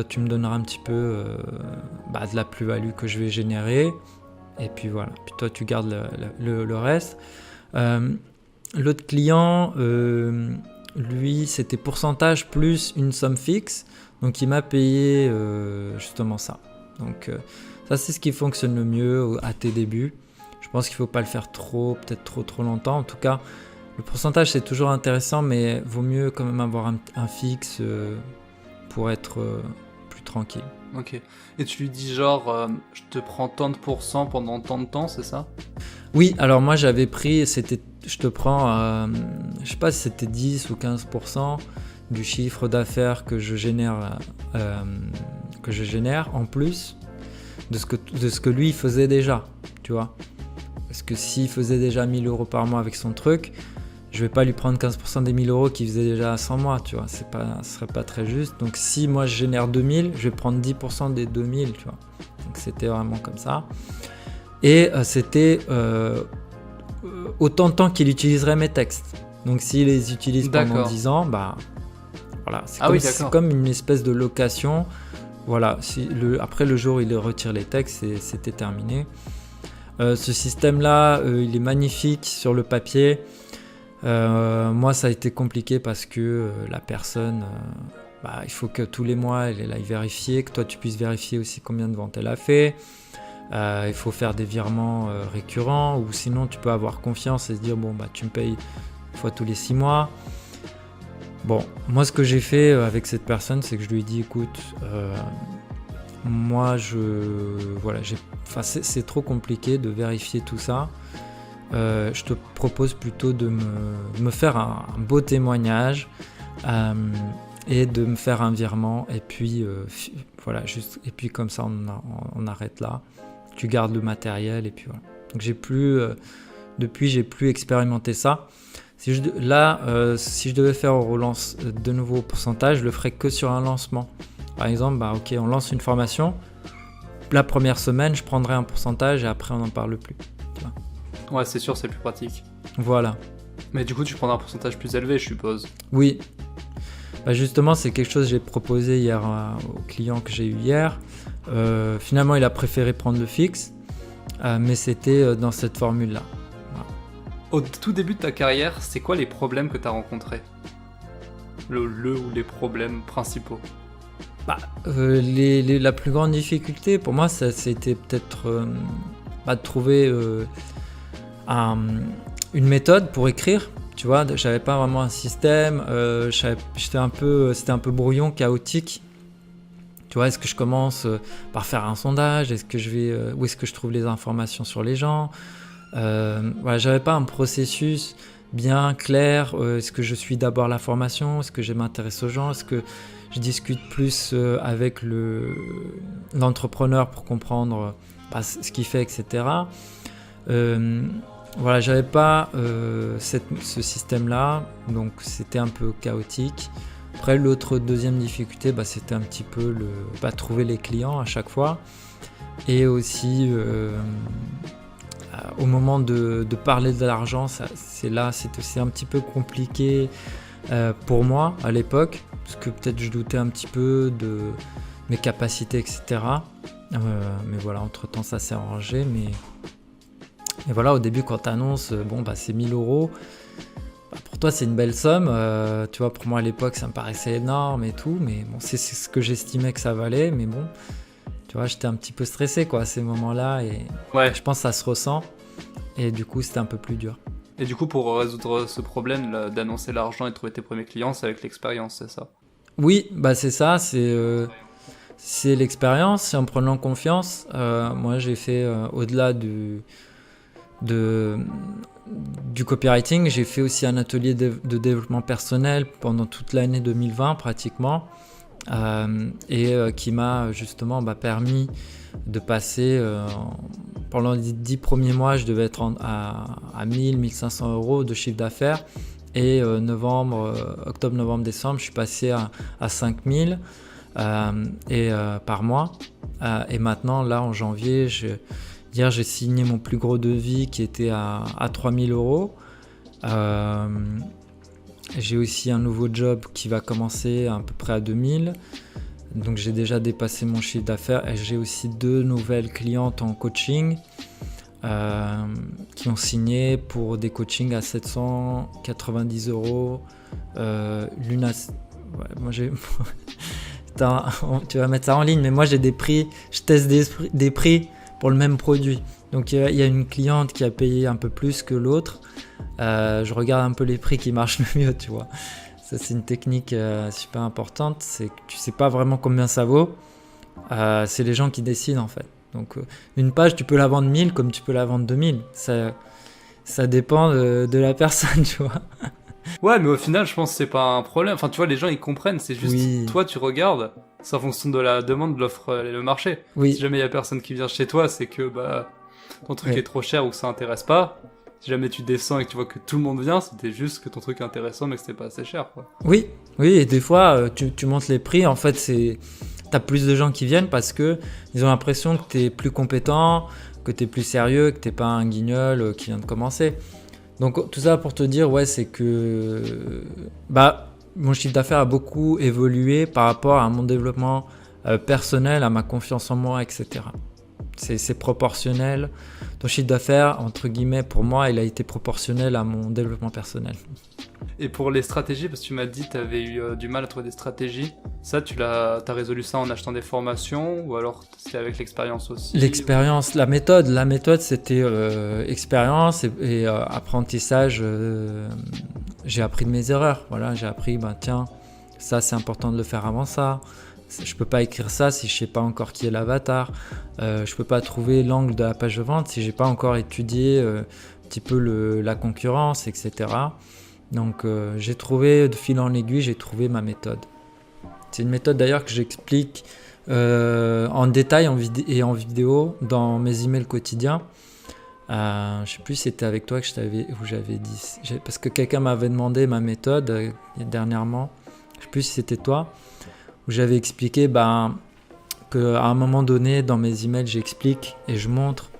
tu me donneras un petit peu de la plus-value que je vais générer, et puis voilà, puis toi tu gardes le reste. L'autre client, lui c'était pourcentage plus une somme fixe, donc il m'a payé justement ça. Donc ça c'est ce qui fonctionne le mieux à tes débuts. Je pense qu'il ne faut pas le faire peut-être trop longtemps. En tout cas, le pourcentage c'est toujours intéressant, mais vaut mieux quand même avoir un fixe pour être plus tranquille. Ok. Et tu lui dis genre, je te prends tant de pourcents pendant tant de temps, c'est ça? Oui, alors moi j'avais pris, je te prends, je sais pas si c'était 10 ou 15% du chiffre d'affaires que je génère en plus de ce que lui faisait déjà, tu vois. Parce que s'il faisait déjà 1000 € par mois avec son truc, je vais pas lui prendre 15% des 1000 € qu'il faisait déjà sans moi, tu vois. Ce serait pas très juste. Donc si moi je génère 2000, je vais prendre 10% des 2000, tu vois. Donc c'était vraiment comme ça. Et c'était autant de temps qu'il utiliserait mes textes. Donc s'il les utilise pendant 10 ans, voilà, c'est comme une espèce de location. Voilà, après le jour où il retire les textes, c'était terminé. Ce système-là, il est magnifique sur le papier. Moi, ça a été compliqué parce que la personne, il faut que tous les mois, elle aille vérifier, que toi, tu puisses vérifier aussi combien de ventes elle a fait. Il faut faire des virements récurrents, ou sinon, tu peux avoir confiance et se dire, tu me payes une fois tous les 6 mois. Bon, moi, ce que j'ai fait avec cette personne, c'est que je lui ai dit, écoute, moi, c'est trop compliqué de vérifier tout ça. Je te propose plutôt de me faire un beau témoignage et de me faire un virement. Et puis, et puis comme ça, on arrête là. Tu gardes le matériel et puis voilà. Donc, depuis, j'ai plus expérimenté ça. Si je devais faire de nouveau au pourcentage, je le ferais que sur un lancement. Par exemple, on lance une formation. La première semaine, je prendrai un pourcentage et après, on n'en parle plus. Tu vois. Ouais, c'est sûr, c'est plus pratique. Voilà. Mais du coup, tu prendras un pourcentage plus élevé, je suppose. Oui. Bah justement, c'est quelque chose que j'ai proposé hier au client que j'ai eu hier. Finalement, il a préféré prendre le fixe, mais c'était dans cette formule-là. Voilà. Au tout début de ta carrière, c'est quoi les problèmes que tu as rencontrés? Le ou les problèmes principaux? La plus grande difficulté pour moi, c'était peut-être de trouver une méthode pour écrire. Tu vois, j'avais pas vraiment un système, c'était un peu brouillon, chaotique. Tu vois, est-ce que je commence par faire un sondage? Est-ce que où est-ce que je trouve les informations sur les gens? Voilà, j'avais pas un processus bien clair. Est-ce que je suis d'abord la formation? Est-ce que je m'intéresse aux gens? Est-ce que je discute plus avec l'entrepreneur pour comprendre ce qu'il fait, etc. Voilà, j'avais pas ce système-là, donc c'était un peu chaotique. Après, deuxième difficulté, c'était un petit peu trouver les clients à chaque fois. Et aussi, au moment de parler de l'argent, c'est un petit peu compliqué pour moi à l'époque, parce que peut-être je doutais un petit peu de mes capacités, etc. Mais voilà, entre-temps, ça s'est arrangé. Et voilà, au début, quand tu annonces, c'est 1 000 €. Pour toi, c'est une belle somme. Tu vois, pour moi, à l'époque, ça me paraissait énorme et tout. Mais bon, c'est ce que j'estimais que ça valait. Mais bon, tu vois, j'étais un petit peu stressé, quoi, à ces moments-là. Et ouais. Je pense que ça se ressent. Et du coup, c'était un peu plus dur. Et du coup, pour résoudre ce problème là, d'annoncer l'argent et de trouver tes premiers clients, c'est avec l'expérience, c'est ça? Oui, c'est ça. C'est l'expérience. C'est en prenant confiance. Moi, j'ai fait au-delà du copywriting, j'ai fait aussi un atelier de développement personnel pendant toute l'année 2020 pratiquement, qui m'a justement permis de passer pendant les 10 premiers mois, je devais être à 1 500 € de chiffre d'affaires, et octobre, novembre, décembre, je suis passé à 5 000 par mois, et maintenant là en janvier, hier, j'ai signé mon plus gros devis qui était à 3 000 €. J'ai aussi un nouveau job qui va commencer à peu près à 2 000. Donc, j'ai déjà dépassé mon chiffre d'affaires. Et j'ai aussi 2 nouvelles clientes en coaching qui ont signé pour des coachings à 790 €. L'une à... Ouais, moi, j'ai... tu vas mettre ça en ligne, mais moi, j'ai des prix. Je teste des prix pour le même produit. Donc il y a une cliente qui a payé un peu plus que l'autre. Je regarde un peu les prix qui marchent le mieux, tu vois. Ça, c'est une technique super importante. C'est que tu sais pas vraiment combien ça vaut. C'est les gens qui décident en fait. Donc une page, tu peux la vendre 1000 comme tu peux la vendre 2000. Ça dépend de la personne, tu vois. Ouais, mais au final, je pense que c'est pas un problème. Enfin, tu vois, les gens, ils comprennent. C'est juste, Oui. Toi, tu regardes, c'est en fonction de la demande, de l'offre et le marché. Oui. Si jamais il y a personne qui vient chez toi, c'est que ton truc est trop cher ou que ça intéresse pas. Si jamais tu descends et que tu vois que tout le monde vient, c'était juste que ton truc est intéressant, mais que c'était pas assez cher, quoi. Oui, et des fois, tu montes les prix. En fait, t'as plus de gens qui viennent parce que ils ont l'impression que t'es plus compétent, que t'es plus sérieux, que t'es pas un guignol qui vient de commencer. Donc tout ça pour te dire, ouais, c'est que mon chiffre d'affaires a beaucoup évolué par rapport à mon développement personnel, à ma confiance en moi, etc. C'est proportionnel. Ton chiffre d'affaires, entre guillemets, pour moi, il a été proportionnel à mon développement personnel. Et pour les stratégies, parce que tu m'as dit que tu avais eu du mal à trouver des stratégies, ça, t'as résolu ça en achetant des formations ou alors c'était avec l'expérience aussi? L'expérience, la méthode c'était expérience et apprentissage. J'ai appris de mes erreurs. Voilà, j'ai appris, tiens, ça c'est important de le faire avant ça. Je peux pas écrire ça si je sais pas encore qui est l'avatar. Je peux pas trouver l'angle de la page de vente si j'ai pas encore étudié un petit peu la concurrence, etc. Donc j'ai trouvé, de fil en aiguille, j'ai trouvé ma méthode. C'est une méthode d'ailleurs que j'explique en détail et en vidéo dans mes emails quotidiens. Je sais plus si c'était avec toi que j'avais dit, parce que quelqu'un m'avait demandé ma méthode dernièrement. Je sais plus si c'était toi, où j'avais expliqué qu'à un moment donné dans mes emails j'explique et je montre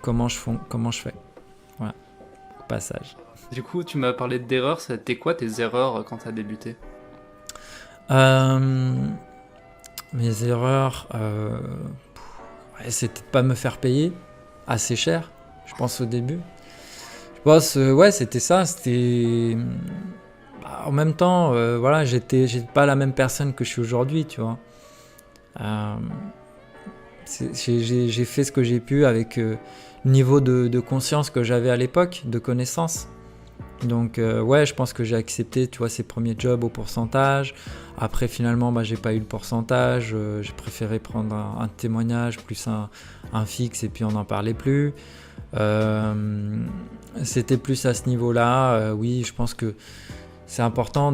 comment je fais. Voilà, au passage. Du coup, tu m'as parlé d'erreurs, c'était quoi tes erreurs quand tu as débuté? Mes erreurs, c'était de pas me faire payer assez cher, je pense au début. Je pense, c'était ça. En même temps, voilà, j'étais pas la même personne que je suis aujourd'hui, tu vois. J'ai fait ce que j'ai pu avec le niveau de conscience que j'avais à l'époque, de connaissances. Donc je pense que j'ai accepté, tu vois, ces premiers jobs au pourcentage. Après finalement, j'ai pas eu le pourcentage. J'ai préféré prendre un témoignage plus un fixe et puis on n'en parlait plus. C'était plus à ce niveau-là. Oui, je pense que c'est important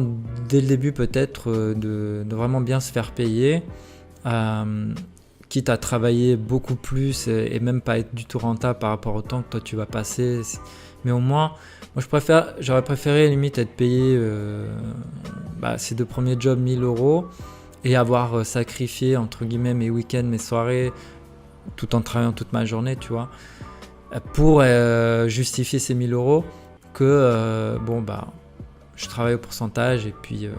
dès le début peut-être de vraiment bien se faire payer. Quitte à travailler beaucoup plus et même pas être du tout rentable par rapport au temps que toi tu vas passer. Mais au moins, moi j'aurais préféré limite être payé ces 2 premiers jobs 1 000 € et avoir sacrifié entre guillemets mes week-ends, mes soirées, tout en travaillant toute ma journée, tu vois, pour justifier ces 1 000 € que je travaille au pourcentage et puis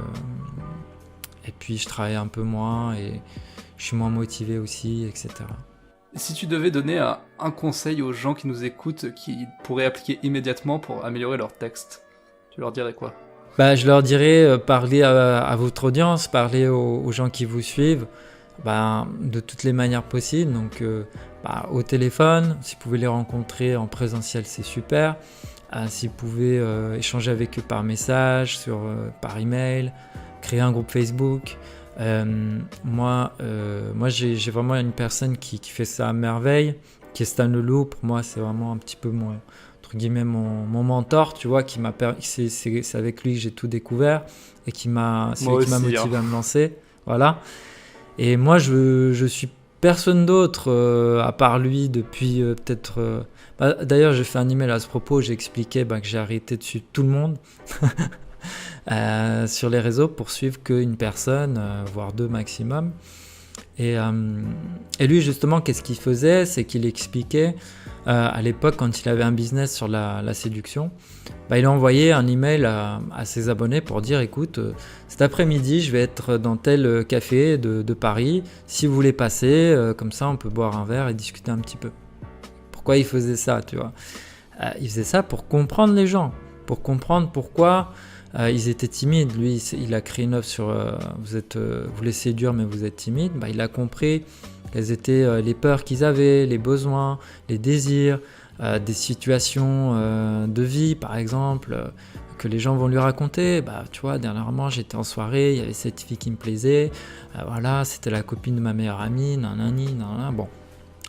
je travaille un peu moins et je suis moins motivé aussi, etc. Si tu devais donner un conseil aux gens qui nous écoutent, qui pourraient appliquer immédiatement pour améliorer leur texte, tu leur dirais quoi ? Je leur dirais, parler à votre audience, parler aux gens qui vous suivent, de toutes les manières possibles. Donc, au téléphone, si vous pouvez les rencontrer en présentiel, c'est super. Si vous pouvez échanger avec eux par message, par email, créer un groupe Facebook. Moi j'ai vraiment une personne qui fait ça à merveille, qui est Stan Leloup. Pour moi, c'est vraiment un petit peu entre guillemets mon mentor, tu vois, c'est avec lui que j'ai tout découvert et qui m'a motivé à me lancer. Voilà. Et moi, je suis personne d'autre à part lui depuis peut-être. D'ailleurs, j'ai fait un email à ce propos. J'expliquais que j'ai arrêté de suivre tout le monde. Sur les réseaux pour suivre qu'une personne, voire 2 maximum. Et lui, justement, qu'est-ce qu'il faisait ? C'est qu'il expliquait, à l'époque, quand il avait un business sur la séduction, il envoyait un email à ses abonnés pour dire, écoute, cet après-midi, je vais être dans tel café de Paris. Si vous voulez passer, comme ça, on peut boire un verre et discuter un petit peu. Pourquoi il faisait ça, tu vois ? Il faisait ça pour comprendre les gens, pour comprendre pourquoi ils étaient timides. Lui, il a créé une offre sur vous voulez séduire mais vous êtes timide. Il a compris quelles étaient les peurs qu'ils avaient, les besoins, les désirs, des situations de vie par exemple que les gens vont lui raconter. Tu vois, dernièrement j'étais en soirée, il y avait cette fille qui me plaisait, voilà, c'était la copine de ma meilleure amie, nanani, nanana, bon.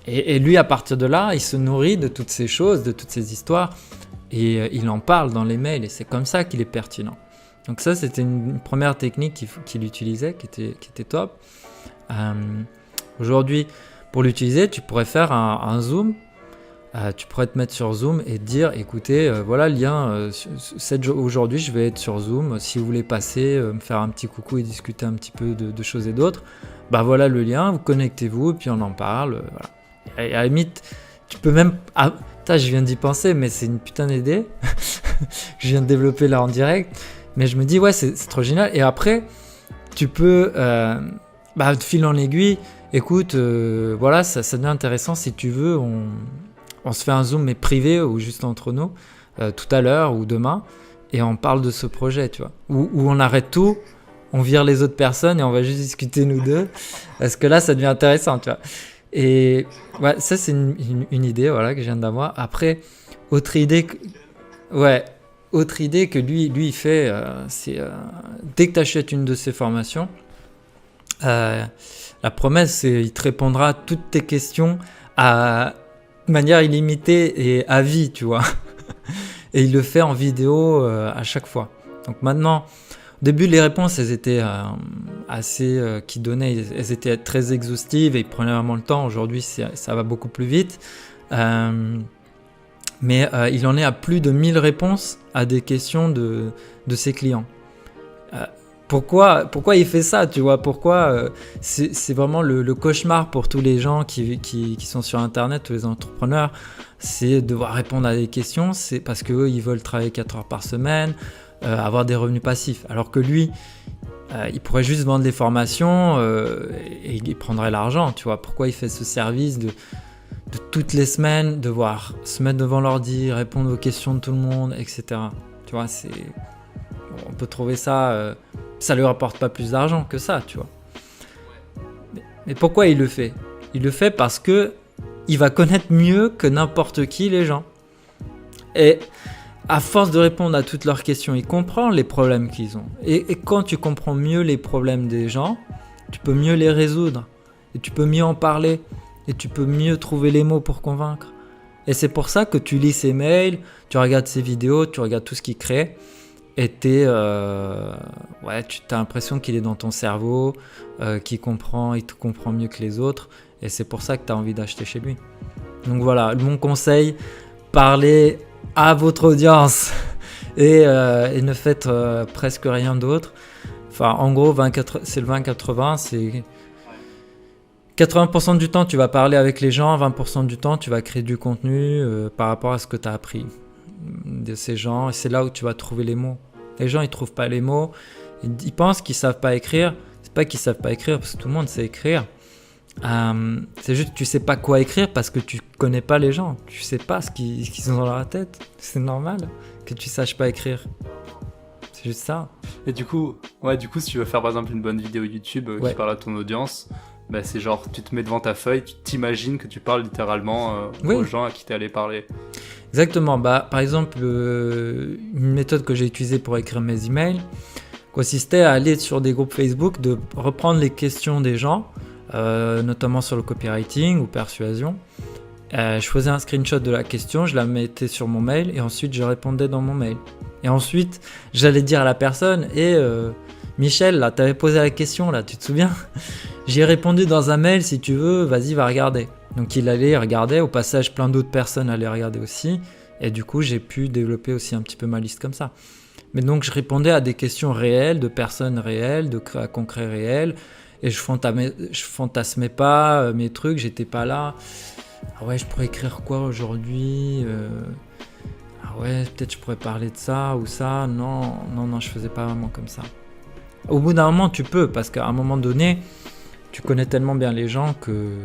Et lui, à partir de là, il se nourrit de toutes ces choses, de toutes ces histoires. Et il en parle dans les mails et c'est comme ça qu'il est pertinent. Donc ça, c'était une première technique qu'il utilisait, qui était top. Aujourd'hui, pour l'utiliser, tu pourrais faire un Zoom. Tu pourrais te mettre sur Zoom et te dire, écoutez, voilà le lien. Aujourd'hui, je vais être sur Zoom. Si vous voulez passer, me faire un petit coucou et discuter un petit peu de choses et d'autres, voilà le lien. Vous connectez-vous et puis on en parle. Voilà. Et à la limite, tu peux même... je viens d'y penser, mais c'est une putain d'idée. Je viens de développer là en direct. Mais je me dis, c'est trop génial. Et après, tu peux, de fil en aiguille, écoute, voilà, ça devient intéressant. Si tu veux, on se fait un Zoom, mais privé ou juste entre nous, tout à l'heure ou demain, et on parle de ce projet, tu vois. Où on arrête tout, on vire les autres personnes et on va juste discuter nous deux. Parce que là, ça devient intéressant, tu vois. Et ça, c'est une idée que je viens d'avoir. Après, autre idée que lui il fait, c'est dès que tu achètes une de ses formations, la promesse, c'est qu'il te répondra à toutes tes questions de manière illimitée et à vie, tu vois. Et il le fait en vidéo à chaque fois. Donc maintenant, au début, les réponses, elles étaient qu'il donnait, elles étaient très exhaustives et il prenait vraiment le temps. Aujourd'hui, ça va beaucoup plus vite. Mais il en est à plus de 1000 réponses à des questions de ses clients. Pourquoi il fait ça, tu vois ? Pourquoi c'est vraiment le cauchemar pour tous les gens qui sont sur Internet, tous les entrepreneurs, c'est devoir répondre à des questions. C'est parce qu'eux, ils veulent travailler 4 heures par semaine, avoir des revenus passifs. Alors que lui, il pourrait juste vendre des formations et il prendrait l'argent, tu vois. Pourquoi il fait ce service de toutes les semaines, devoir se mettre devant l'ordi, répondre aux questions de tout le monde, etc. Tu vois, on peut trouver ça, ça lui rapporte pas plus d'argent que ça, tu vois. Mais pourquoi il le fait ? Il le fait parce que il va connaître mieux que n'importe qui les gens. Et à force de répondre à toutes leurs questions, il comprend les problèmes qu'ils ont. Et quand tu comprends mieux les problèmes des gens, tu peux mieux les résoudre. Et tu peux mieux en parler. Et tu peux mieux trouver les mots pour convaincre. Et c'est pour ça que tu lis ses mails, tu regardes ses vidéos, tu regardes tout ce qu'il crée. Et tu as l'impression qu'il est dans ton cerveau, il te comprend mieux que les autres. Et c'est pour ça que tu as envie d'acheter chez lui. Donc voilà, mon conseil, parlez à votre audience et ne faites presque rien d'autre. Enfin, en gros, c'est le 20-80, c'est 80% du temps tu vas parler avec les gens, 20% du temps tu vas créer du contenu par rapport à ce que tu as appris de ces gens, et c'est là où tu vas trouver les mots. Les gens ils trouvent pas les mots, ils pensent qu'ils savent pas écrire. C'est pas qu'ils savent pas écrire parce que tout le monde sait écrire. C'est juste que tu sais pas quoi écrire parce que tu connais pas les gens, tu sais pas ce qu'ils ont dans leur tête. C'est normal que tu saches pas écrire, c'est juste ça. Et du coup si tu veux faire par exemple une bonne vidéo YouTube qui parle à ton audience, bah c'est genre tu te mets devant ta feuille, tu t'imagines que tu parles littéralement aux gens à qui t'es allé parler. Exactement. Bah par exemple une méthode que j'ai utilisée pour écrire mes emails consistait à aller sur des groupes Facebook, de reprendre les questions des gens, notamment sur le copywriting ou persuasion. Je faisais un screenshot de la question, je la mettais sur mon mail et ensuite je répondais dans mon mail. Et ensuite j'allais dire à la personne Michel, là t'avais posé la question là, tu te souviens ? J'ai répondu dans un mail, si tu veux, vas-y va regarder. Donc il allait regarder, au passage plein d'autres personnes allaient regarder aussi, et du coup j'ai pu développer aussi un petit peu ma liste comme ça. Mais donc je répondais à des questions réelles, de personnes réelles, de cas concrets réels, et je fantasmais pas mes trucs, j'étais pas là. Ah ouais, je pourrais écrire quoi aujourd'hui ? Ah ouais, peut-être je pourrais parler de ça ou ça. Non, je faisais pas vraiment comme ça. Au bout d'un moment, tu peux, parce qu'à un moment donné, tu connais tellement bien les gens que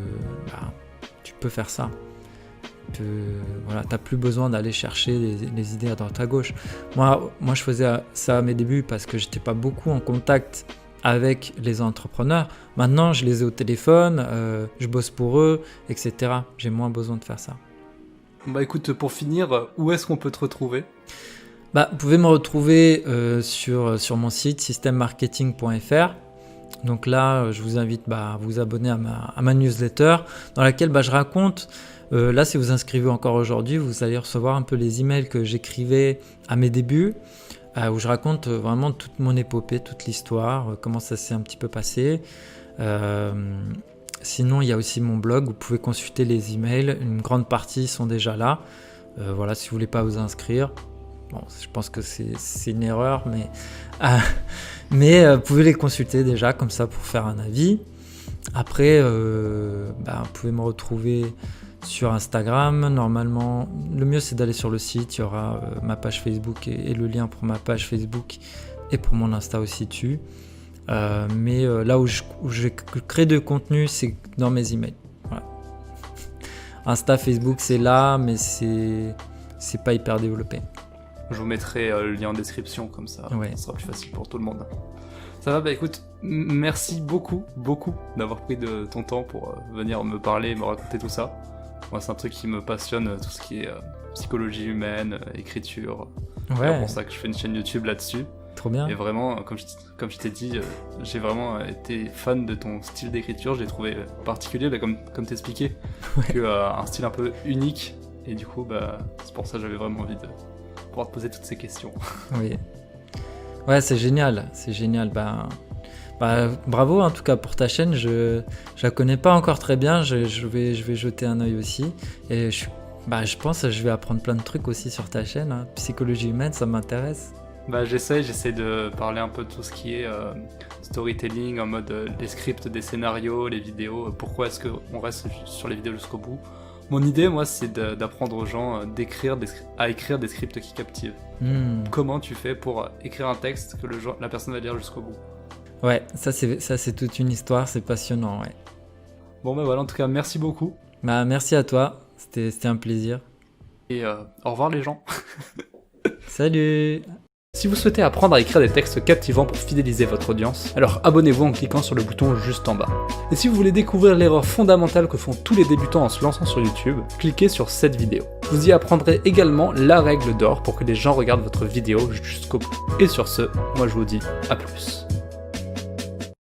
tu peux faire ça. T'as plus besoin d'aller chercher les idées à droite à gauche. Moi, je faisais ça à mes débuts parce que j'étais pas beaucoup en contact avec les entrepreneurs. Maintenant, je les ai au téléphone, je bosse pour eux, etc. J'ai moins besoin de faire ça. Bah écoute, pour finir, où est-ce qu'on peut te retrouver ? Vous pouvez me retrouver sur mon site systemmarketing.fr. Donc là, je vous invite à vous abonner à ma newsletter dans laquelle je raconte, là si vous inscrivez encore aujourd'hui, vous allez recevoir un peu les emails que j'écrivais à mes débuts, où je raconte vraiment toute mon épopée, toute l'histoire, comment ça s'est un petit peu passé. Sinon, il y a aussi mon blog, vous pouvez consulter les emails, une grande partie sont déjà là. Voilà, si vous ne voulez pas vous inscrire. Bon, je pense que c'est une erreur, mais vous pouvez les consulter déjà comme ça pour faire un avis. Après, vous pouvez me retrouver sur Instagram. Normalement, le mieux c'est d'aller sur le site. Il y aura ma page Facebook et le lien pour ma page Facebook et pour mon Insta aussi dessus. Mais là où je crée de contenu, c'est dans mes emails. Voilà. Insta, Facebook, c'est là, mais c'est pas hyper développé. Je vous mettrai le lien en description, comme ça, ça sera plus facile pour tout le monde. Ça va, écoute, merci beaucoup d'avoir pris de ton temps pour venir me parler et me raconter tout ça. Moi, c'est un truc qui me passionne, tout ce qui est psychologie humaine, écriture. C'est pour ça que je fais une chaîne YouTube là-dessus. Trop bien. Et vraiment, comme je t'ai dit, j'ai vraiment été fan de ton style d'écriture. Je l'ai trouvé particulier, comme t'expliquais, un style un peu unique. Et du coup, c'est pour ça que j'avais vraiment envie de pouvoir te poser toutes ces questions. Oui. Ouais, c'est génial. Bravo en tout cas pour ta chaîne. Je la connais pas encore très bien. Je vais jeter un œil aussi. Et je pense que je vais apprendre plein de trucs aussi sur ta chaîne. Hein. Psychologie humaine, ça m'intéresse. J'essaie de parler un peu de tout ce qui est storytelling, en mode les scripts des scénarios, les vidéos, pourquoi est-ce qu'on reste sur les vidéos jusqu'au bout. Mon idée, moi, c'est d'apprendre aux gens à écrire des scripts qui captivent. Comment tu fais pour écrire un texte que la personne va lire jusqu'au bout ? Ouais, ça c'est toute une histoire, c'est passionnant, ouais. Bon bah voilà, en tout cas, merci beaucoup. Bah, merci à toi, c'était un plaisir. Et au revoir les gens. Salut! Si vous souhaitez apprendre à écrire des textes captivants pour fidéliser votre audience, alors abonnez-vous en cliquant sur le bouton juste en bas. Et si vous voulez découvrir l'erreur fondamentale que font tous les débutants en se lançant sur YouTube, cliquez sur cette vidéo. Vous y apprendrez également la règle d'or pour que les gens regardent votre vidéo jusqu'au bout. Et sur ce, moi je vous dis à plus.